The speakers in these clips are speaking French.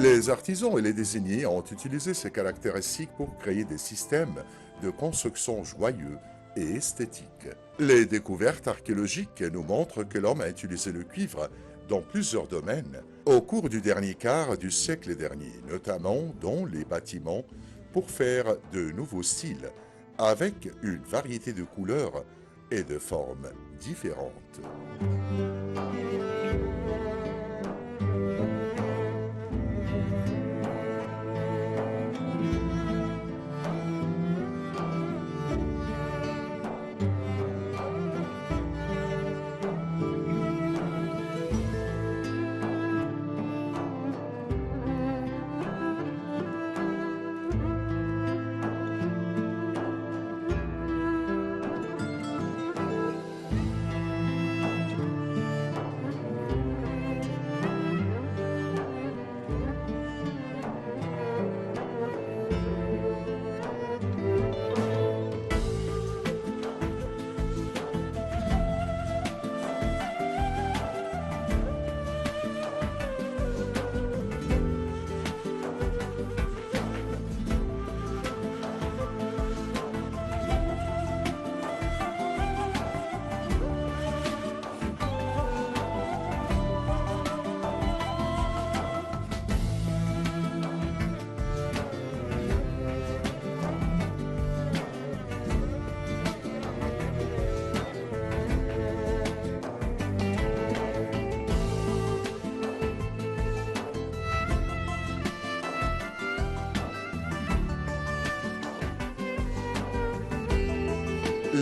Les artisans et les désignés ont utilisé ces caractéristiques pour créer des systèmes de construction joyeux et esthétiques. Les découvertes archéologiques nous montrent que l'homme a utilisé le cuivre dans plusieurs domaines au cours du dernier quart du siècle dernier, notamment dans les bâtiments, pour faire de nouveaux styles, avec une variété de couleurs et de formes différentes.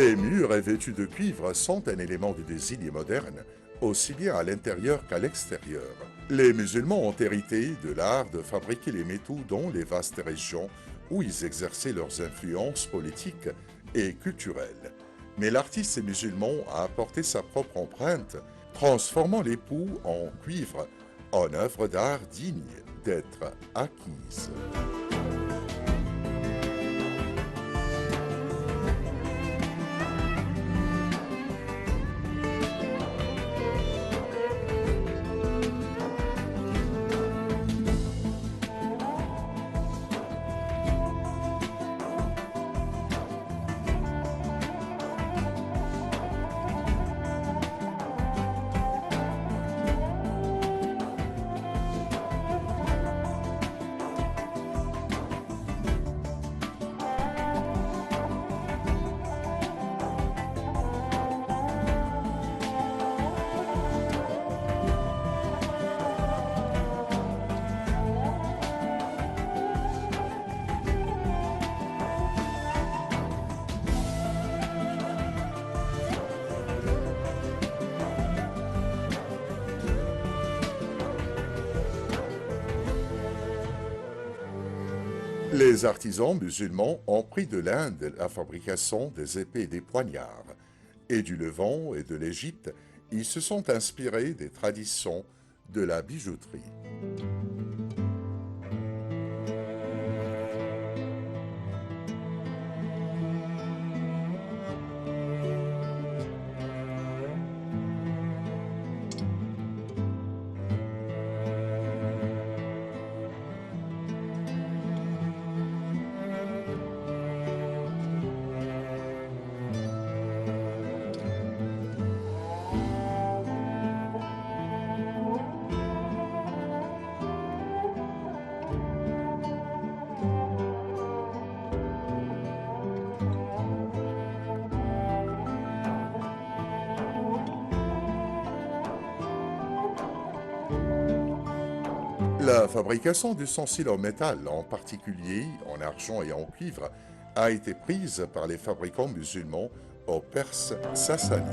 Les murs revêtus de cuivre sont un élément de désigné moderne, aussi bien à l'intérieur qu'à l'extérieur. Les musulmans ont hérité de l'art de fabriquer les métaux dans les vastes régions où ils exerçaient leurs influences politiques et culturelles. Mais l'artiste musulman a apporté sa propre empreinte, transformant les poux en cuivre en œuvre d'art digne d'être acquise. Les artisans musulmans ont pris de l'Inde la fabrication des épées et des poignards, et du Levant et de l'Égypte, ils se sont inspirés des traditions de la bijouterie. La fabrication d'ustensiles en métal, en particulier en argent et en cuivre, a été prise par les fabricants musulmans aux Perses sassanides.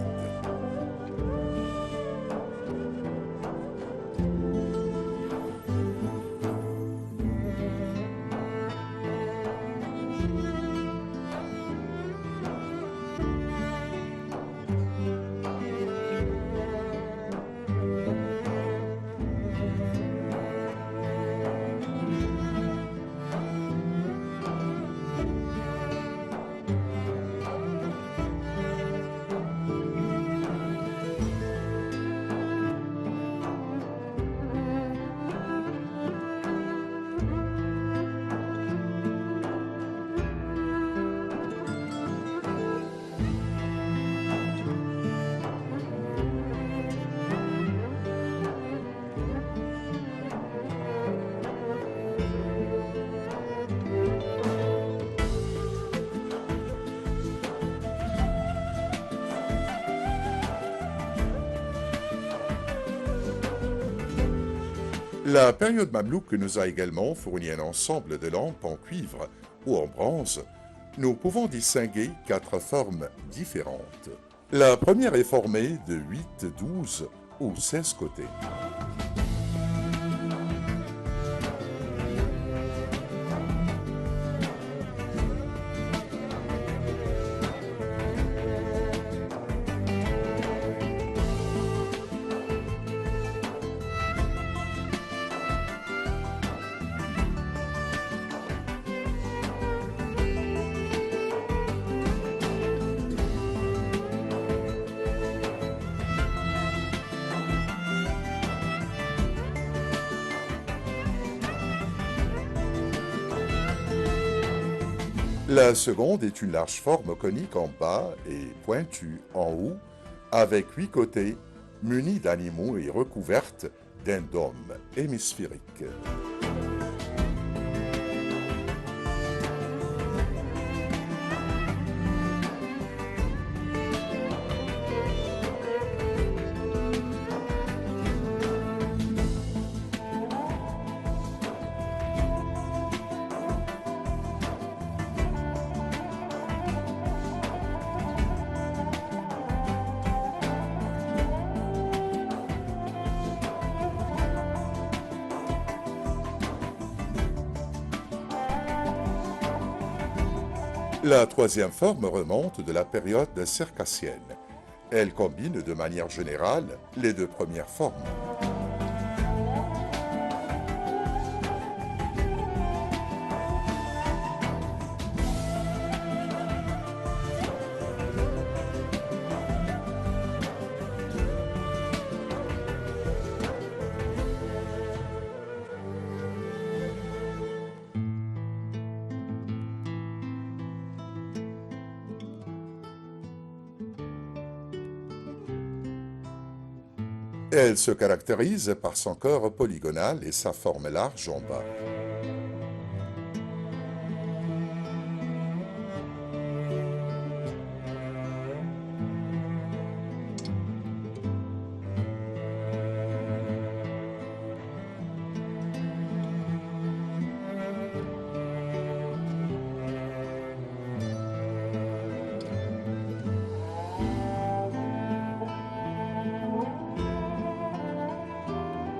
La période mamelouk nous a également fourni un ensemble de lampes en cuivre ou en bronze. Nous pouvons distinguer 4 formes différentes. La première est formée de 8, 12 ou 16 côtés. La seconde est une large forme conique en bas et pointue en haut, avec 8 côtés, munie d'animaux et recouverte d'un dôme hémisphérique. La troisième forme remonte de la période circassienne. Elle combine de manière générale les 2 premières formes. Elle se caractérise par son corps polygonal et sa forme large en bas.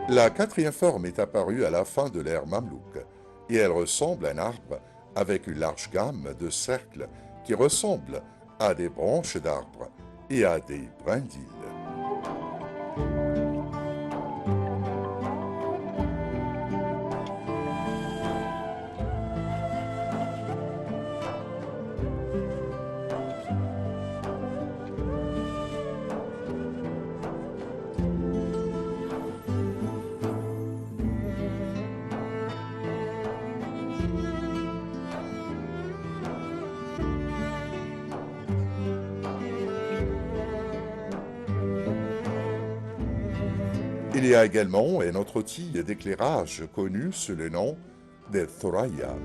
La quatrième forme est apparue à la fin de l'ère mamelouk et elle ressemble à un arbre avec une large gamme de cercles qui ressemblent à des branches d'arbres et à des brindilles. Il y a également un autre outil d'éclairage connu sous le nom de thoraya.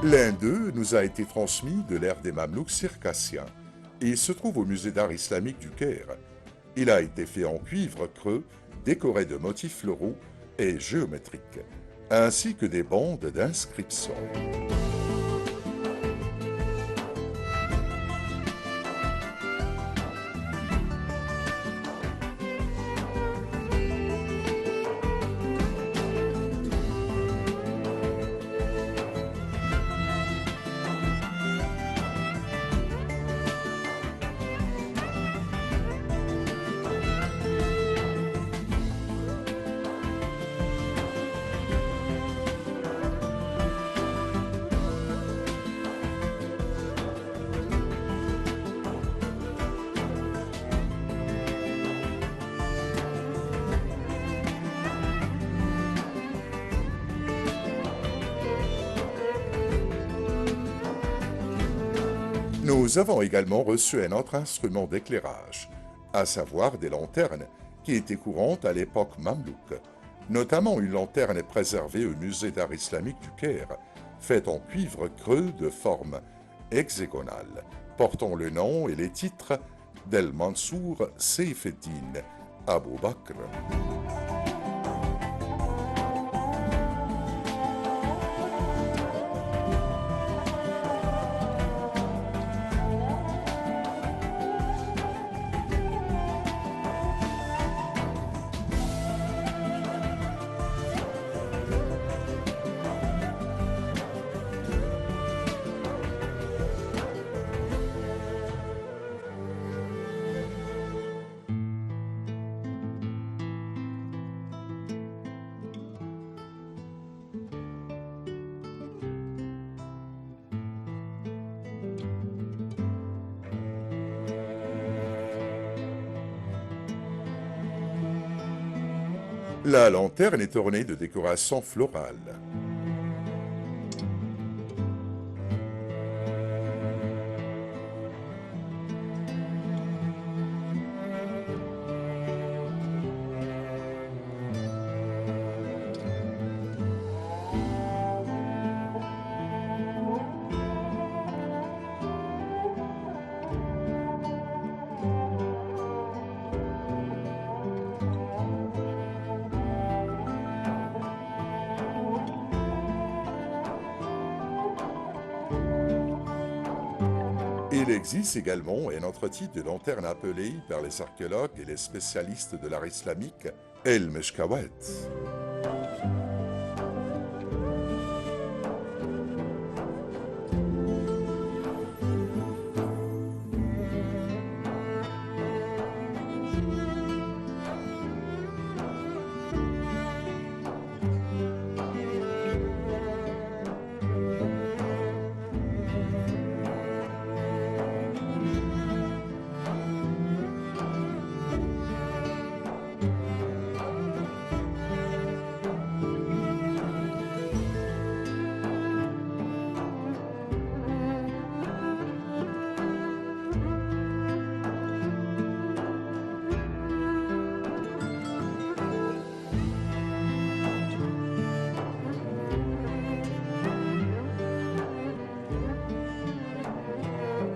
L'un d'eux nous a été transmis de l'ère des Mamelouks circassiens et il se trouve au musée d'art islamique du Caire. Il a été fait en cuivre creux, décoré de motifs floraux et géométriques, ainsi que des bandes d'inscription. Nous avons également reçu un autre instrument d'éclairage, à savoir des lanternes, qui étaient courantes à l'époque mamelouk, notamment une lanterne préservée au musée d'art islamique du Caire, faite en cuivre creux de forme hexagonale, portant le nom et les titres d'El Mansour Seyfeddin Abou Bakr. La lanterne est ornée de décorations florales. Il existe également un autre type de lanterne appelé par les archéologues et les spécialistes de l'art islamique El Meshkawat.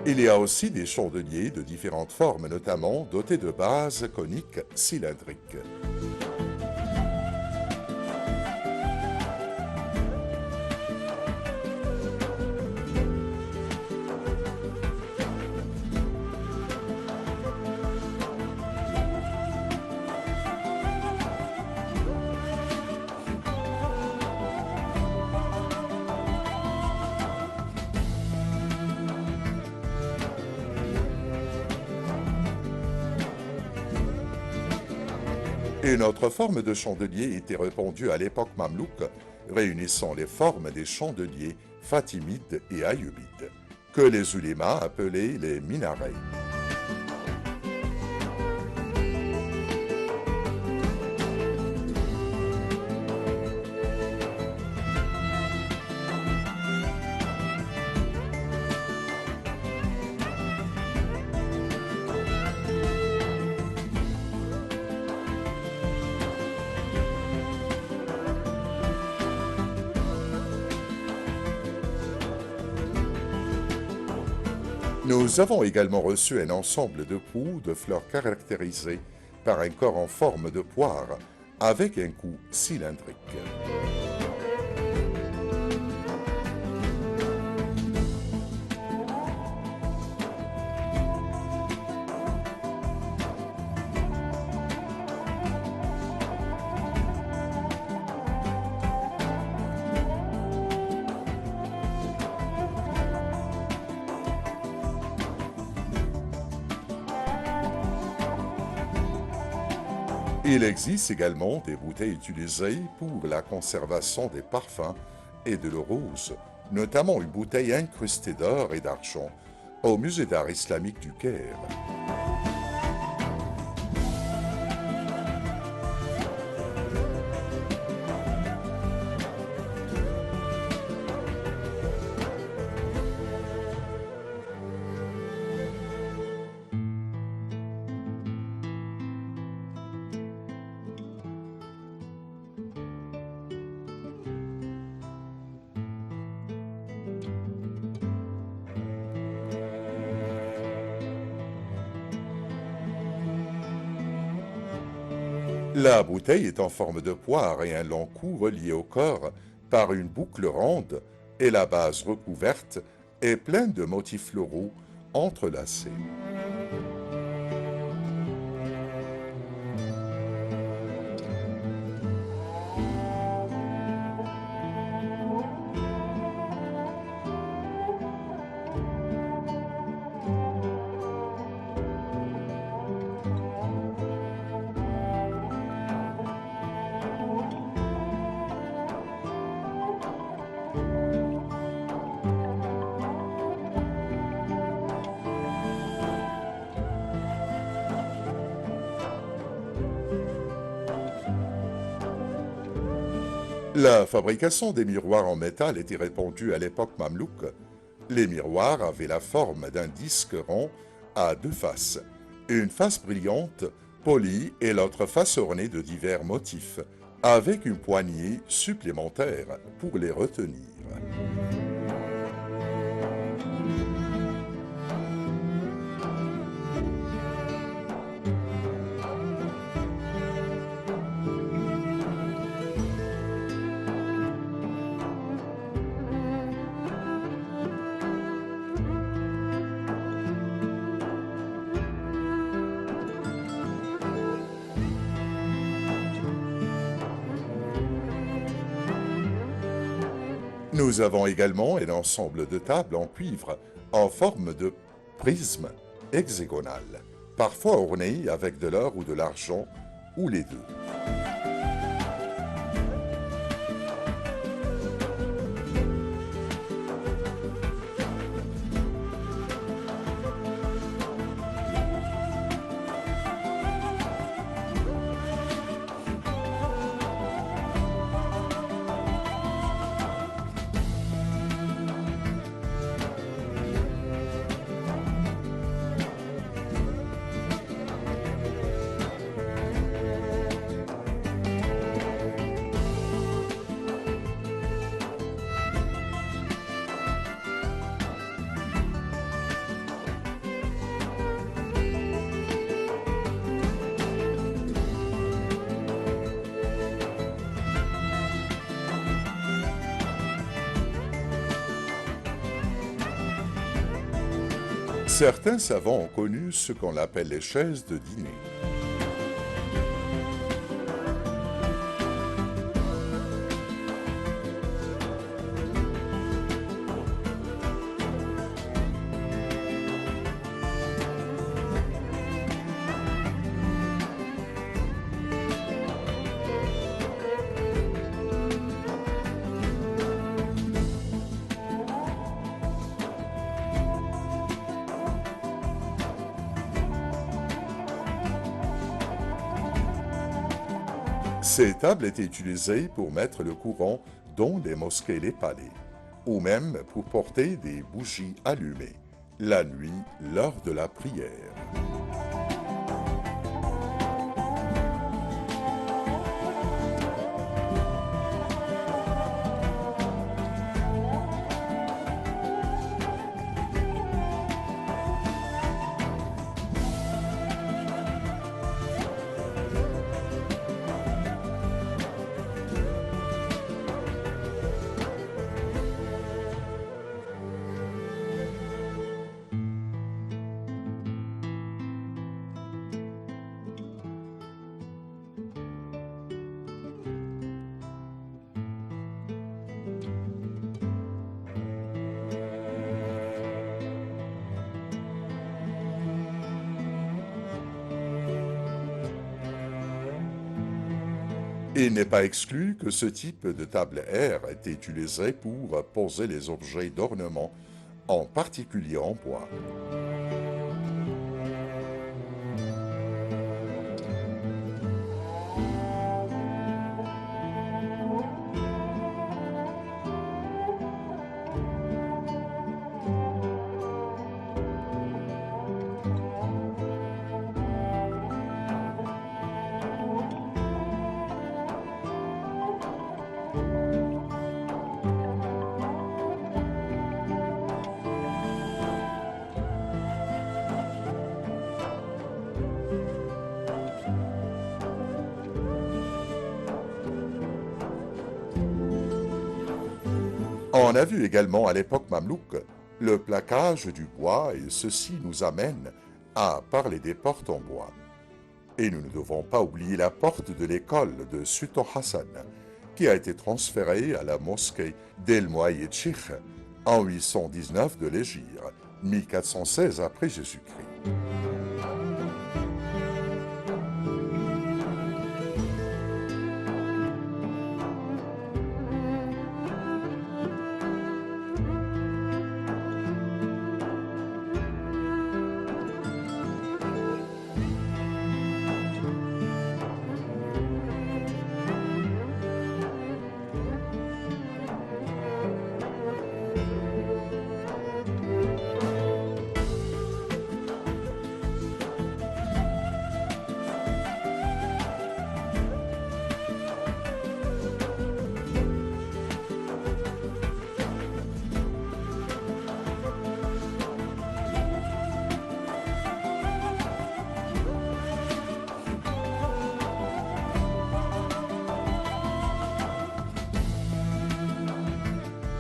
Il y a aussi des chandeliers de différentes formes, notamment dotés de bases coniques cylindriques. Une autre forme de chandelier était répandue à l'époque mamelouk, réunissant les formes des chandeliers fatimides et ayyubides, que les ulémas appelaient les minarets. Nous avons également reçu un ensemble de poux de fleurs caractérisées par un corps en forme de poire avec un cou cylindrique. Il existe également des bouteilles utilisées pour la conservation des parfums et de l'eau rose, notamment une bouteille incrustée d'or et d'argent au musée d'art islamique du Caire. La bouteille est en forme de poire et un long cou relié au corps par une boucle ronde et la base recouverte est pleine de motifs floraux entrelacés. La fabrication des miroirs en métal était répandue à l'époque mamelouk. Les miroirs avaient la forme d'un disque rond à deux faces, une face brillante, polie, et l'autre face ornée de divers motifs, avec une poignée supplémentaire pour les retenir. Nous avons également un ensemble de tables en cuivre en forme de prisme hexagonal, parfois ornées avec de l'or ou de l'argent, ou les deux. Certains savants ont connu ce qu'on appelle les chaises de dîner. Ces tables étaient utilisées pour mettre le courant dans les mosquées et les palais, ou même pour porter des bougies allumées, la nuit lors de la prière. Il n'est pas exclu que ce type de table R ait été utilisé pour poser les objets d'ornement, en particulier en bois. On a vu également à l'époque mamelouk le plaquage du bois et ceci nous amène à parler des portes en bois. Et nous ne devons pas oublier la porte de l'école de Sultan Hassan, qui a été transférée à la mosquée d'El Moaïed-Chikh en 819 de l'Hégire, 1416 après Jésus-Christ.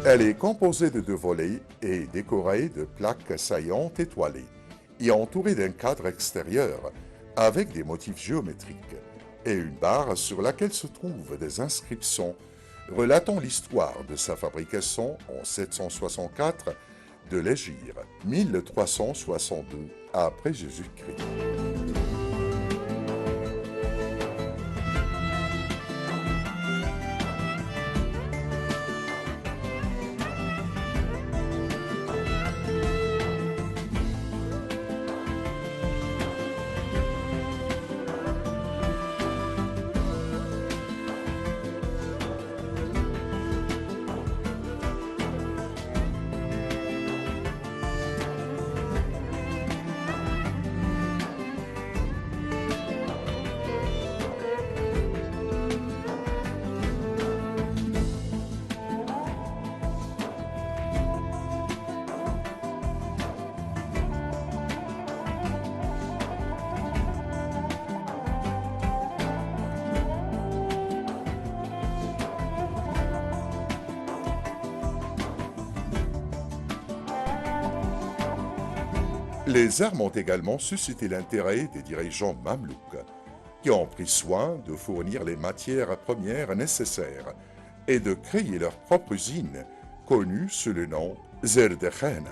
Elle est composée de 2 volets et décorée de plaques saillantes étoilées et entourée d'un cadre extérieur avec des motifs géométriques et une barre sur laquelle se trouvent des inscriptions relatant l'histoire de sa fabrication en 764 de l'Hégire, 1362 après Jésus-Christ. Les armes ont également suscité l'intérêt des dirigeants mamelouks, qui ont pris soin de fournir les matières premières nécessaires et de créer leur propre usine, connue sous le nom Zerdechana.